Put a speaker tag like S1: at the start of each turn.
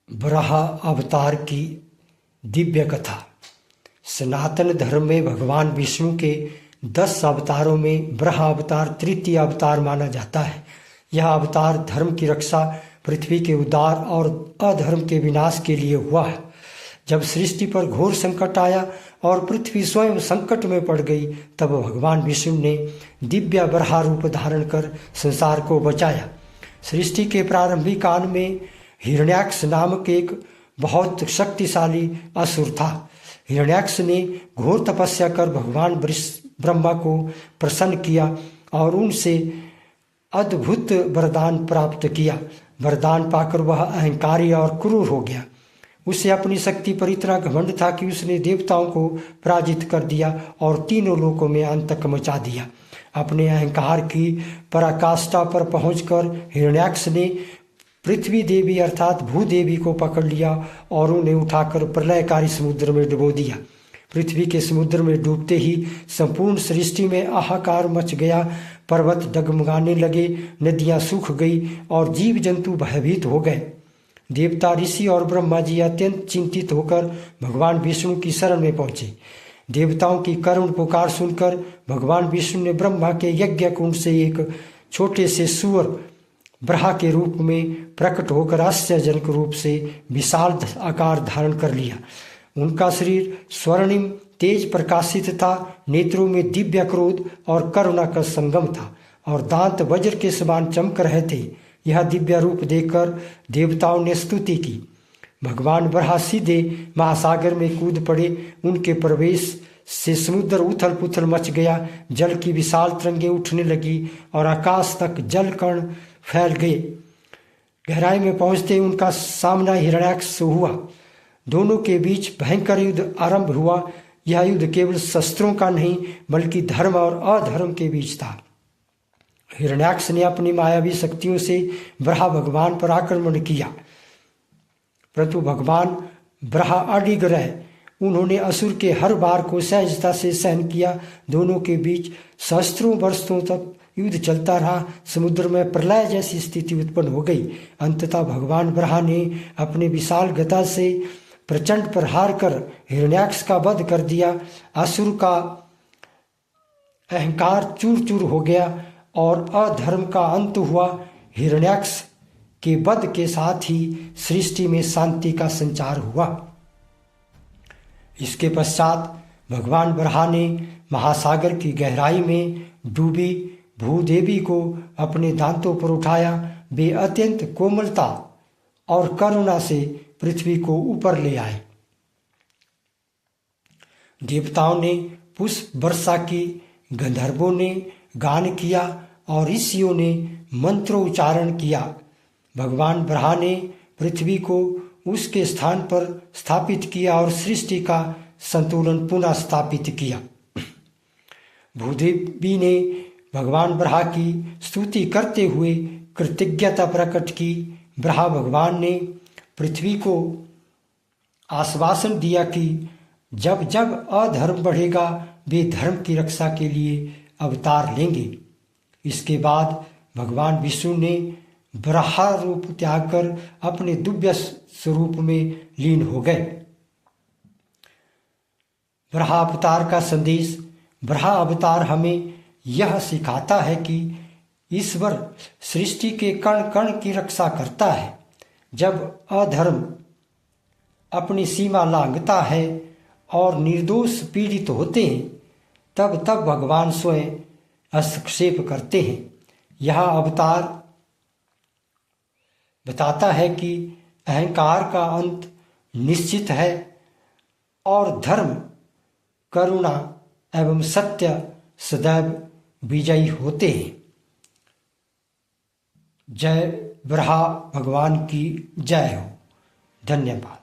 S1: बराह अवतार की दिव्य कथा। सनातन धर्म में भगवान विष्णु के 10 अवतारों में बराह अवतार तृतीय अवतार माना जाता है। यह अवतार धर्म की रक्षा, पृथ्वी के उद्धार और अधर्म के विनाश के लिए हुआ है। जब सृष्टि पर घोर संकट आया और पृथ्वी स्वयं संकट में पड़ गई, तब भगवान विष्णु ने दिव्य बराह रूप धारण कर संसार को बचाया। सृष्टि के प्रारंभिक काल में हिरण्याक्ष नामक एक बहुत शक्तिशाली असुर था। हिरण्याक्ष ने घोर तपस्या कर भगवान ब्रह्मा को प्रसन्न किया और उनसे अद्भुत वरदान प्राप्त किया। वरदान पाकर वह अहंकारी और क्रूर हो गया। उसे अपनी शक्ति पर इतना घमंड था कि उसने देवताओं को पराजित कर दिया और तीनों लोकों में आतंक मचा दिया। अपने अहंकार की पराकाष्ठा पर पहुंचकर हिरण्याक्ष ने पृथ्वी देवी अर्थात भूदेवी को पकड़ लिया और उन्हें उठाकर प्रलयकारी समुद्र में डुबो दिया। पृथ्वी के समुद्र में डूबते ही संपूर्ण सृष्टि में हाहाकार मच गया। पर्वत डगमगाने लगे, नदियां सूख गई और जीव जंतु भयभीत हो गए। देवता, ऋषि और ब्रह्मा जी अत्यंत चिंतित होकर भगवान विष्णु की शरण में पहुंचे। देवताओं की करुण पुकार सुनकर भगवान विष्णु ने ब्रह्मा के यज्ञ कुंड से एक छोटे से सूअर बराह के रूप में प्रकट होकर आश्चर्यजनक रूप से विशाल आकार धारण कर लिया। उनका शरीर स्वर्णिम तेज प्रकाशित था, नेत्रों में दिव्य क्रोध और करुणा का संगम था और दांत वज्र के समान चमक रहे थे। यह दिव्य रूप देखकर देवताओं ने स्तुति की। भगवान बराह सीधे महासागर में कूद पड़े। उनके प्रवेश से समुद्र उथल पुथल मच गया। जल की विशाल तरंगें उठने लगी और आकाश तक जल कण फैल गए। गहराई में पहुंचते उनका सामना हिरण्याक्ष से हुआ। दोनों के बीच भयंकर युद्ध आरंभ हुआ। यह युद्ध केवल शस्त्रों का नहीं बल्कि धर्म और अधर्म के बीच था। हिरण्याक्ष ने अपनी मायावी शक्तियों से बराह भगवान पर आक्रमण किया, परंतु भगवान बराह अडिग रहे। उन्होंने असुर के हर बार को सहजता से सहन किया। दोनों के बीच सहस्त्रों वर्षों तक युद्ध चलता रहा। समुद्र में प्रलय जैसी स्थिति उत्पन्न हो गई। अंततः भगवान बराह ने अपने विशाल गदा से प्रचंड प्रहार कर हिरण्याक्ष का वध कर दिया। असुर का अहंकार चूर चूर हो गया और अधर्म का अंत हुआ। हिरण्याक्ष के वध के साथ ही सृष्टि में शांति का संचार हुआ। इसके पश्चात भगवान बराह ने महासागर की गहराई में डूबी भूदेवी को अपने दांतों पर उठाया। वे अत्यंत कोमलता और करुणा से पृथ्वी को ऊपर ले आए। देवताओं ने पुष्प वर्षा की, गंधर्वों ने गान किया और ऋषियों ने मंत्रोच्चारण किया। भगवान बराह ने पृथ्वी को उसके स्थान पर स्थापित किया और सृष्टि का संतुलन पुनः स्थापित किया। भूदेवी ने भगवान बराह की स्तुति करते हुए कृतज्ञता प्रकट की। बराह भगवान ने पृथ्वी को आश्वासन दिया कि जब जब अधर्म बढ़ेगा वे धर्म की रक्षा के लिए अवतार लेंगे। इसके बाद भगवान विष्णु ने बराह रूप त्याग कर अपने दिव्य स्वरूप में लीन हो गए। बराह अवतार का संदेश। बराह अवतार हमें यह सिखाता है कि ईश्वर सृष्टि के कण कण की रक्षा करता है। जब अधर्म अपनी सीमा लांघता है और निर्दोष पीड़ित होते हैं, तब तब भगवान स्वयं हस्तक्षेप करते हैं। यह अवतार बताता है कि अहंकार का अंत निश्चित है और धर्म, करुणा एवं सत्य सदैव विजयी होते हैं। जय बराह भगवान की जय हो। धन्यवाद।